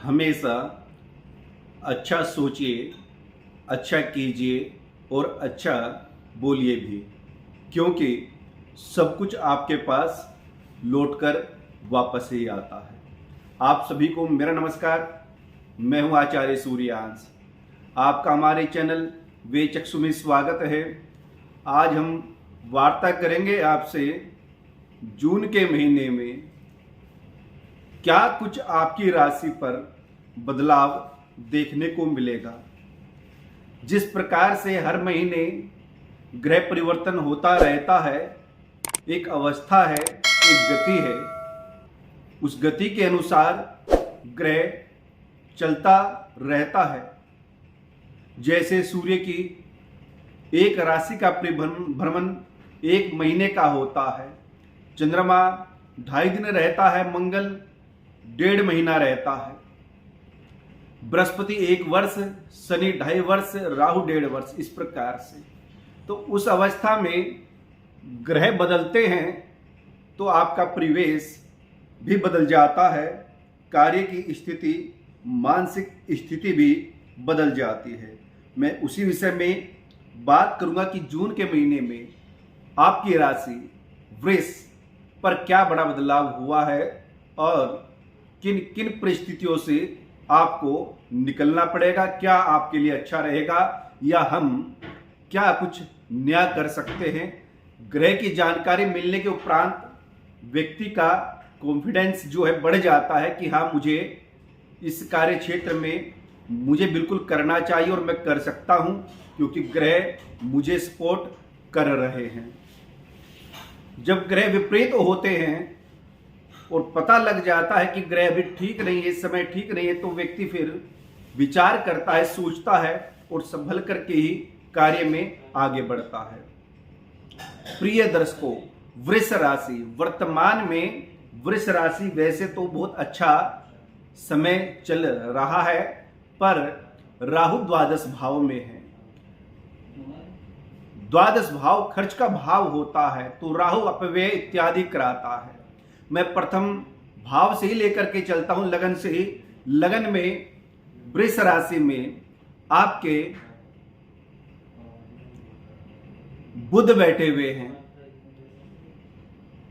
हमेशा अच्छा सोचिए, अच्छा कीजिए और अच्छा बोलिए भी, क्योंकि सब कुछ आपके पास लौटकर वापस ही आता है। आप सभी को मेरा नमस्कार। मैं हूं आचार्य सूर्यांश। आपका हमारे चैनल वेचक्षु में स्वागत है। आज हम वार्ता करेंगे आपसे जून के महीने में क्या कुछ आपकी राशि पर बदलाव देखने को मिलेगा। जिस प्रकार से हर महीने ग्रह परिवर्तन होता रहता है, एक अवस्था है, एक गति है, उस गति के अनुसार ग्रह चलता रहता है। जैसे सूर्य की एक राशि का भ्रमण एक महीने का होता है, चंद्रमा 2.5 दिन रहता है, मंगल 1.5 महीना रहता है, बृहस्पति 1 वर्ष, शनि 2.5 वर्ष, राहु 1.5 वर्ष, इस प्रकार से। तो उस अवस्था में ग्रह बदलते हैं तो आपका परिवेश भी बदल जाता है, कार्य की स्थिति, मानसिक स्थिति भी बदल जाती है। मैं उसी विषय में बात करूंगा कि जून के महीने में आपकी राशि वृष पर क्या बड़ा बदलाव हुआ है और किन किन परिस्थितियों से आपको निकलना पड़ेगा, क्या आपके लिए अच्छा रहेगा या हम क्या कुछ नया कर सकते हैं। ग्रह की जानकारी मिलने के उपरांत व्यक्ति का कॉन्फिडेंस जो है बढ़ जाता है कि हाँ, मुझे इस कार्य क्षेत्र में मुझे बिल्कुल करना चाहिए और मैं कर सकता हूं, क्योंकि ग्रह मुझे सपोर्ट कर रहे हैं। जब ग्रह विपरीत होते हैं और पता लग जाता है कि ग्रह अभी ठीक नहीं है, समय ठीक नहीं है, तो व्यक्ति फिर विचार करता है, सोचता है और संभल करके ही कार्य में आगे बढ़ता है। प्रिय दर्शकों, वृष राशि वर्तमान में वृष राशि वैसे तो बहुत अच्छा समय चल रहा है, पर राहु द्वादश भाव में है। द्वादश भाव खर्च का भाव होता है, तो राहु अपव्यय इत्यादि कराता है। मैं प्रथम भाव से ही लेकर के चलता हूं, लगन से ही। लगन में वृष राशि में आपके बुध बैठे हुए हैं।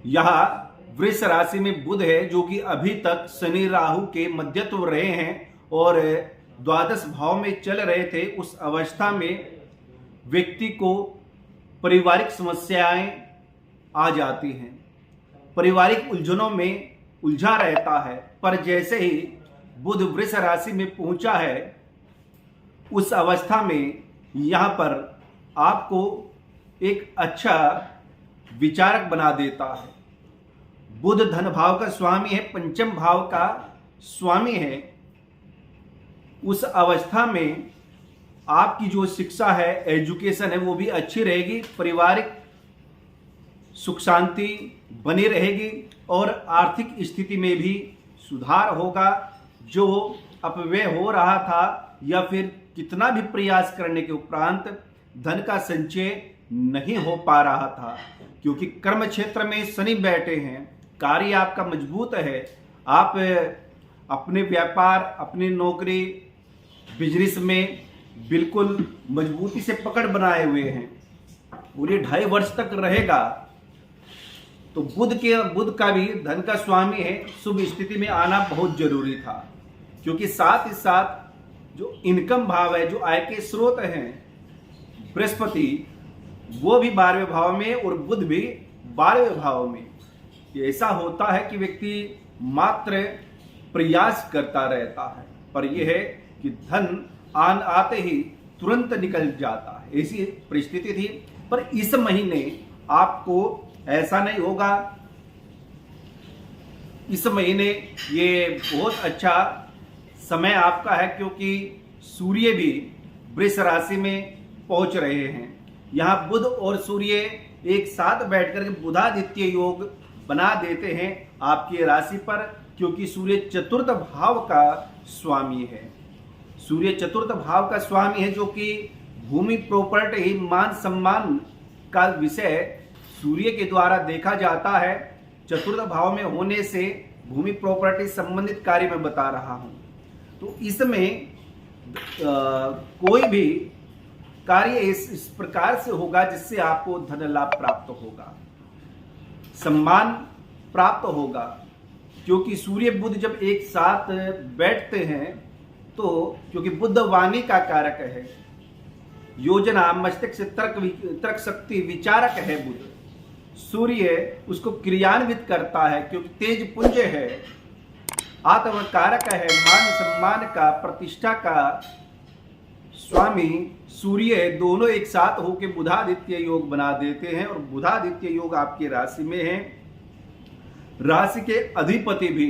यहां वृष राशि में बुध है, जो कि अभी तक शनि राहु के मध्यत्व रहे हैं और द्वादश भाव में चल रहे थे। उस अवस्था में व्यक्ति को पारिवारिक समस्याएं आ जाती हैं, पारिवारिक उलझनों में उलझा रहता है। पर जैसे ही बुध वृष राशि में पहुंचा है, उस अवस्था में यहां पर आपको एक अच्छा विचारक बना देता है। बुध धन भाव का स्वामी है, पंचम भाव का स्वामी है। उस अवस्था में आपकी जो शिक्षा है, एजुकेशन है, वो भी अच्छी रहेगी, पारिवारिक सुख शांति बनी रहेगी और आर्थिक स्थिति में भी सुधार होगा। जो अपव्यय हो रहा था या फिर कितना भी प्रयास करने के उपरांत धन का संचय नहीं हो पा रहा था, क्योंकि कर्म क्षेत्र में शनि बैठे हैं, कार्य आपका मजबूत है, आप अपने व्यापार, अपनी नौकरी, बिजनेस में बिल्कुल मजबूती से पकड़ बनाए हुए हैं और ये 2.5 वर्ष तक रहेगा। तो बुध का भी धन का स्वामी है, शुभ स्थिति में आना बहुत जरूरी था, क्योंकि साथ ही साथ जो इनकम भाव है, जो आय के स्रोत हैं, बृहस्पति वो भी 12वें भाव में और बुध भी 12वें भाव में। ऐसा होता है कि व्यक्ति मात्र प्रयास करता रहता है, पर यह है कि धन आते ही तुरंत निकल जाता है। ऐसी परिस्थिति थी, पर इस महीने आपको ऐसा नहीं होगा। इस महीने ये बहुत अच्छा समय आपका है, क्योंकि सूर्य भी वृष राशि में पहुंच रहे हैं। यहाँ बुध और सूर्य एक साथ बैठकर के बुधादित्य योग बना देते हैं आपकी राशि पर, क्योंकि सूर्य चतुर्थ भाव का स्वामी है। सूर्य चतुर्थ भाव का स्वामी है, जो कि भूमि, प्रॉपर्टी, मान सम्मान का विषय सूर्य के द्वारा देखा जाता है। चतुर्थ भाव में होने से भूमि प्रॉपर्टी संबंधित कार्य में बता रहा हूं। तो इसमें कोई भी कार्य इस प्रकार से होगा जिससे आपको धन लाभ प्राप्त होगा, सम्मान प्राप्त होगा। क्योंकि सूर्य बुध जब एक साथ बैठते हैं तो क्योंकि बुध वाणी का कारक है, योजना मस्तिष्क से तर्क शक्ति विचारक है बुध, सूर्य उसको क्रियान्वित करता है क्योंकि तेज पुंज है, आत्मकारक है, मान सम्मान का, प्रतिष्ठा का स्वामी सूर्य है। दोनों एक साथ होकर बुधादित्य योग बना देते हैं और बुधादित्य योग आपकी राशि में है। राशि के अधिपति भी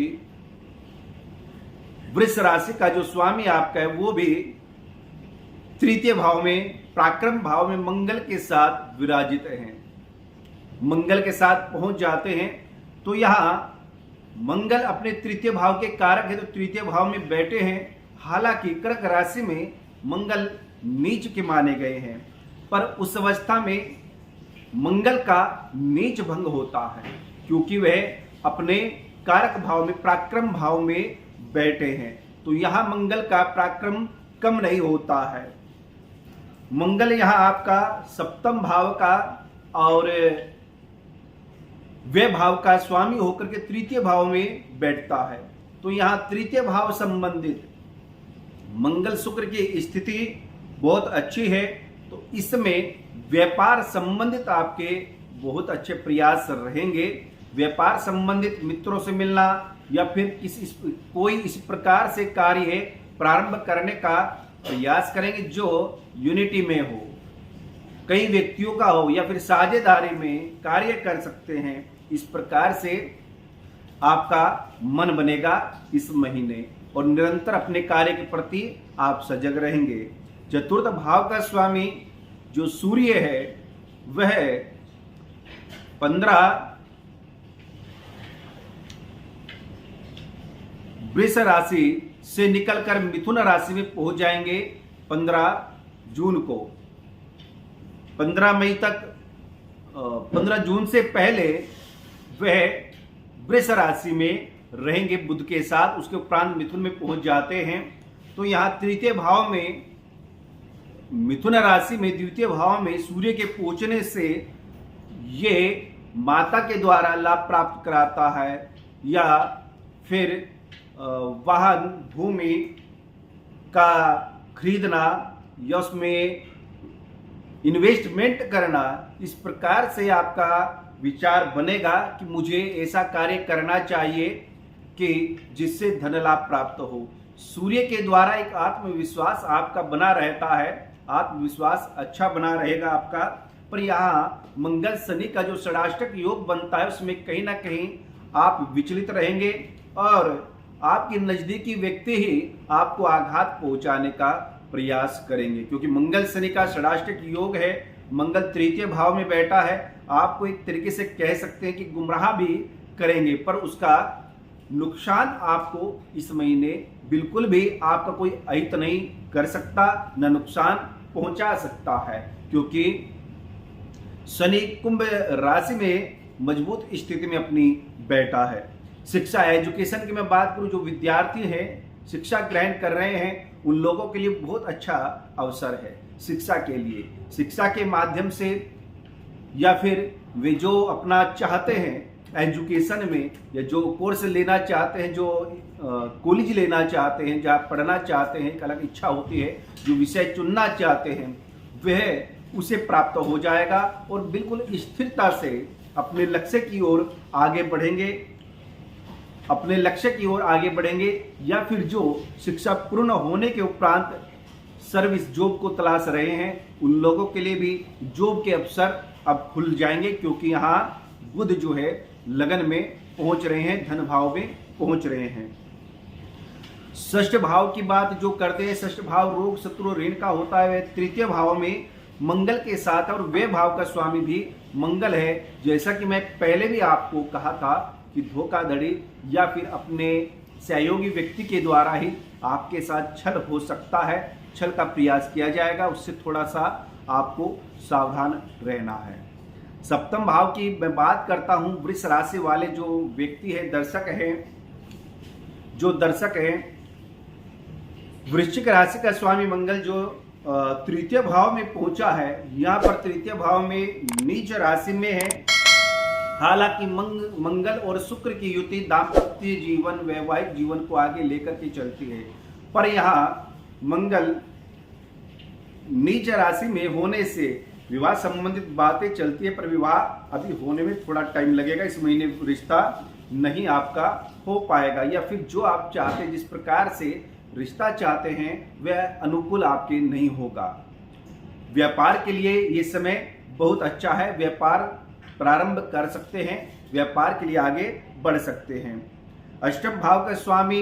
वृष राशि का जो स्वामी आपका है वो भी तृतीय भाव में, पराक्रम भाव में मंगल के साथ विराजित हैं, मंगल के साथ पहुंच जाते हैं। तो यहां मंगल अपने तृतीय भाव के कारक है तो तृतीय भाव में बैठे हैं। हालांकि कर्क राशि में मंगल नीच के माने गए हैं, पर उस अवस्था में मंगल का नीच भंग होता है क्योंकि वह अपने कारक भाव में, पराक्रम भाव में बैठे हैं। तो यहां मंगल का पराक्रम कम नहीं होता है। मंगल यहां आपका सप्तम भाव का और वे भाव का स्वामी होकर के तृतीय भाव में बैठता है। तो यहां तृतीय भाव संबंधित मंगल शुक्र की स्थिति बहुत अच्छी है। तो इसमें व्यापार संबंधित आपके बहुत अच्छे प्रयास रहेंगे। व्यापार संबंधित मित्रों से मिलना या फिर कोई इस प्रकार से कार्य प्रारंभ करने का प्रयास करेंगे जो यूनिटी में हो, कई व्यक्तियों का हो या फिर साझेदारी में कार्य कर सकते हैं। इस प्रकार से आपका मन बनेगा इस महीने और निरंतर अपने कार्य के प्रति आप सजग रहेंगे। चतुर्थ भाव का स्वामी जो सूर्य है वह 15 वृष राशि से निकलकर मिथुन राशि में पहुंच जाएंगे 15 जून को। 15 मई तक 15 जून से पहले वह वृष राशि में रहेंगे बुध के साथ, उसके उपरांत मिथुन में पहुंच जाते हैं। तो यहां तृतीय भाव में, मिथुन राशि में द्वितीय भाव में सूर्य के पहुंचने से ये माता के द्वारा लाभ प्राप्त कराता है या फिर वाहन भूमि का खरीदना या उसमें इन्वेस्टमेंट करना, इस प्रकार से आपका विचार बनेगा कि मुझे ऐसा कार्य करना चाहिए कि जिससे धन लाभ प्राप्त हो। सूर्य के द्वारा एक आत्मविश्वास आपका बना रहता है, आत्मविश्वास अच्छा बना रहेगा आपका। पर यहाँ मंगल शनि का जो षडाष्टक योग बनता है उसमें कहीं ना कहीं आप विचलित रहेंगे और आपके नजदीकी व्यक्ति ही आपको आघात पहुंचाने का प्रयास करेंगे क्योंकि मंगल शनि का षडाष्टक योग है। मंगल तृतीय भाव में बैठा है, आपको एक तरीके से कह सकते हैं कि गुमराह भी करेंगे, पर उसका नुकसान आपको इस महीने बिल्कुल भी आपका कोई अहित नहीं कर सकता, न नुकसान पहुंचा सकता है क्योंकि शनि कुंभ राशि में मजबूत स्थिति में अपनी बैठा है। शिक्षा एजुकेशन की मैं बात करूं, जो विद्यार्थी हैं शिक्षा ग्रहण कर रहे हैं उन लोगों के लिए बहुत अच्छा अवसर है शिक्षा के लिए। शिक्षा के माध्यम से या फिर वे जो अपना चाहते हैं एजुकेशन में या जो कोर्स लेना चाहते हैं, जो कॉलेज लेना चाहते हैं, जहाँ पढ़ना चाहते हैं, एक अलग इच्छा होती है, जो विषय चुनना चाहते हैं वह उसे प्राप्त हो जाएगा और बिल्कुल स्थिरता से अपने लक्ष्य की ओर आगे बढ़ेंगे, अपने लक्ष्य की ओर आगे बढ़ेंगे। या फिर जो शिक्षा पूर्ण होने के उपरांत सर्विस जॉब को तलाश रहे हैं उन लोगों के लिए भी जॉब के अवसर अब खुल जाएंगे क्योंकि यहाँ बुध जो है लगन में पहुंच रहे हैं, धन भाव में पहुंच रहे हैं। षष्ठ भाव की बात जो करते हैं, षष्ठ भाव रोग शत्रु ऋण का होता है, वह तृतीय भाव में मंगल के साथ और वे भाव का स्वामी भी मंगल है। जैसा कि मैं पहले भी आपको कहा था कि धोखाधड़ी या फिर अपने सहयोगी व्यक्ति के द्वारा ही आपके साथ छल हो सकता है, छल का प्रयास किया जाएगा, उससे थोड़ा सा आपको सावधान रहना है। सप्तम भाव की मैं बात करता हूं, वृष राशि वाले जो व्यक्ति है, दर्शक हैं, जो दर्शक हैं वृश्चिक राशि का स्वामी मंगल जो तृतीय भाव में पहुंचा है, यहाँ पर तृतीय भाव में नीच राशि में है। हालांकि मंगल और शुक्र की युति दाम्पत्य जीवन, वैवाहिक जीवन को आगे लेकर के चलती है, पर यहाँ मंगल नीच राशि में होने से विवाह संबंधित बातें चलती है, पर विवाह अभी होने में थोड़ा टाइम लगेगा। इस महीने रिश्ता नहीं आपका हो पाएगा, या फिर जो आप चाहते, जिस प्रकार से रिश्ता चाहते हैं वह अनुकूल आपके नहीं होगा। व्यापार के लिए ये समय बहुत अच्छा है, व्यापार प्रारंभ कर सकते हैं, व्यापार के लिए आगे बढ़ सकते हैं। अष्टम भाव का स्वामी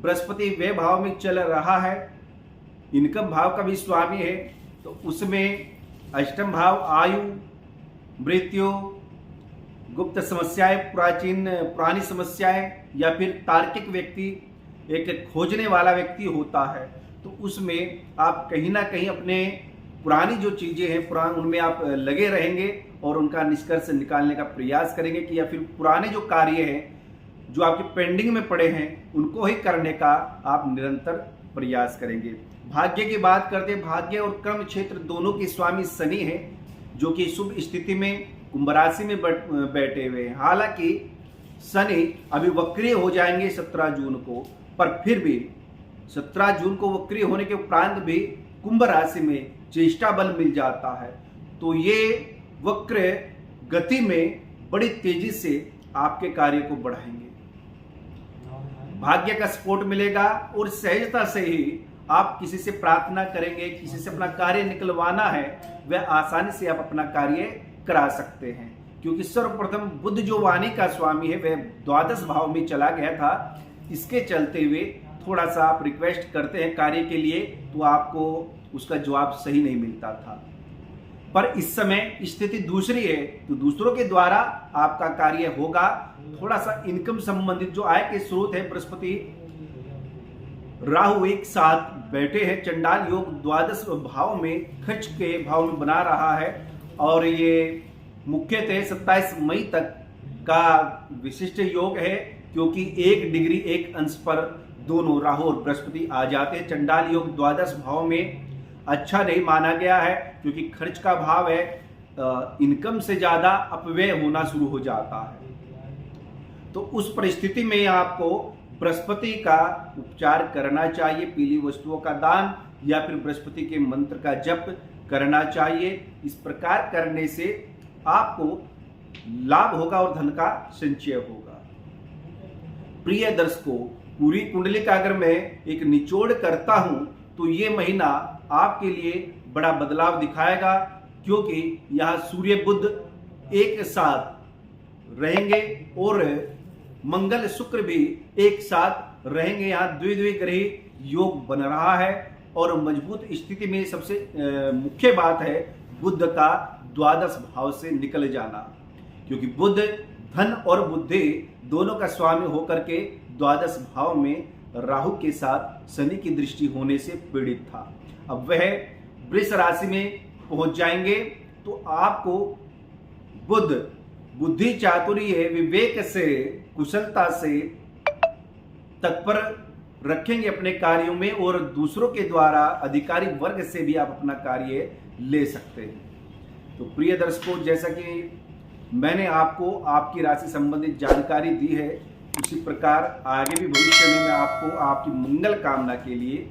बृहस्पति वे भाव में चल रहा है, इनकम भाव का भी स्वामी है, तो उसमें अष्टम भाव आयु, मृत्यु, गुप्त समस्याएं, पुरानी समस्याएं, या फिर तार्किक व्यक्ति, एक खोजने वाला व्यक्ति होता है, तो उसमें आप कहीं ना कहीं अपने पुरानी जो चीजें हैं उनमें आप लगे रहेंगे और उनका निष्कर्ष निकालने का प्रयास करेंगे, कि या फिर पुराने जो कार्य हैं जो आपके पेंडिंग में पड़े हैं उनको ही करने का आप निरंतर प्रयास करेंगे। भाग्य की बात करते हैं, भाग्य और कर्म क्षेत्र दोनों के स्वामी शनि है, जो कि शुभ स्थिति में कुंभ राशि में बैठे हुए हैं। हालांकि शनि अभी वक्रीय हो जाएंगे 17 जून को, पर फिर भी 17 जून को वक्रीय होने के उपरांत भी कुंभ राशि में चेष्टा बल मिल जाता है, तो ये वक्र गति में बड़ी तेजी से आपके कार्य को बढ़ाएंगे। भाग्य का सपोर्ट मिलेगा और सहजता से ही आप किसी से प्रार्थना करेंगे, किसी से अपना कार्य निकलवाना है, वह आसानी से आप अपना कार्य करा सकते हैं, क्योंकि सर्वप्रथम बुध जो वाणी का स्वामी है वह द्वादश भाव में चला गया था। इसके चलते हुए थोड़ा सा आप रिक्वेस्ट करते हैं कार्य के लिए, तो आपको उसका जवाब सही नहीं मिलता था, पर इस समय स्थिति दूसरी है, तो दूसरों के द्वारा आपका कार्य होगा। थोड़ा सा इनकम संबंधित जो आय के स्रोत है, बृहस्पति राहु एक साथ बैठे हैं, चंडाल योग द्वादश भाव में, खर्च के भाव में बना रहा है, और ये मुख्यतः 27 मई तक का विशिष्ट योग है, क्योंकि 1 डिग्री 1 अंश पर दोनों राहु और बृहस्पति आ जाते हैं। चंडाल योग द्वादश भाव में अच्छा नहीं माना गया है, क्योंकि खर्च का भाव है, इनकम से ज्यादा अपव्यय होना शुरू हो जाता है। तो उस परिस्थिति में आपको बृहस्पति का उपचार करना चाहिए, पीली वस्तुओं का दान या फिर बृहस्पति के मंत्र का जप करना चाहिए। इस प्रकार करने से आपको लाभ होगा और धन का संचय होगा। प्रिय दर्शकों, पूरी कुंडली का अगर मैं एक निचोड़ करता हूं तो ये महीना आपके लिए बड़ा बदलाव दिखाएगा, क्योंकि यहाँ सूर्य बुध एक साथ रहेंगे और मंगल शुक्र भी एक साथ रहेंगे। यहाँ द्विग्रही योग बन रहा है, और मजबूत स्थिति में सबसे मुख्य बात है बुध का द्वादश भाव से निकल जाना, क्योंकि बुध धन और बुद्धि दोनों का स्वामी होकर के द्वादश भाव में राहु के साथ शनि की दृष्टि होने से पीड़ित था। अब वह वृष राशि में पहुंच जाएंगे, तो आपको बुध बुद्धि, चातुर्य, विवेक से, कुशलता से तत्पर रखेंगे अपने कार्यों में, और दूसरों के द्वारा अधिकारी वर्ग से भी आप अपना कार्य ले सकते हैं। तो प्रिय दर्शकों, जैसा कि मैंने आपको आपकी राशि संबंधित जानकारी दी है, उसी प्रकार आगे भी भविष्य में मैं आपको आपकी मंगल कामना के लिए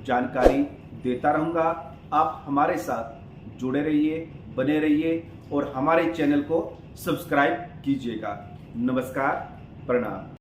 जानकारी देता रहूँगा। आप हमारे साथ जुड़े रहिए, बने रहिए और हमारे चैनल को सब्सक्राइब कीजिएगा। नमस्कार, प्रणाम।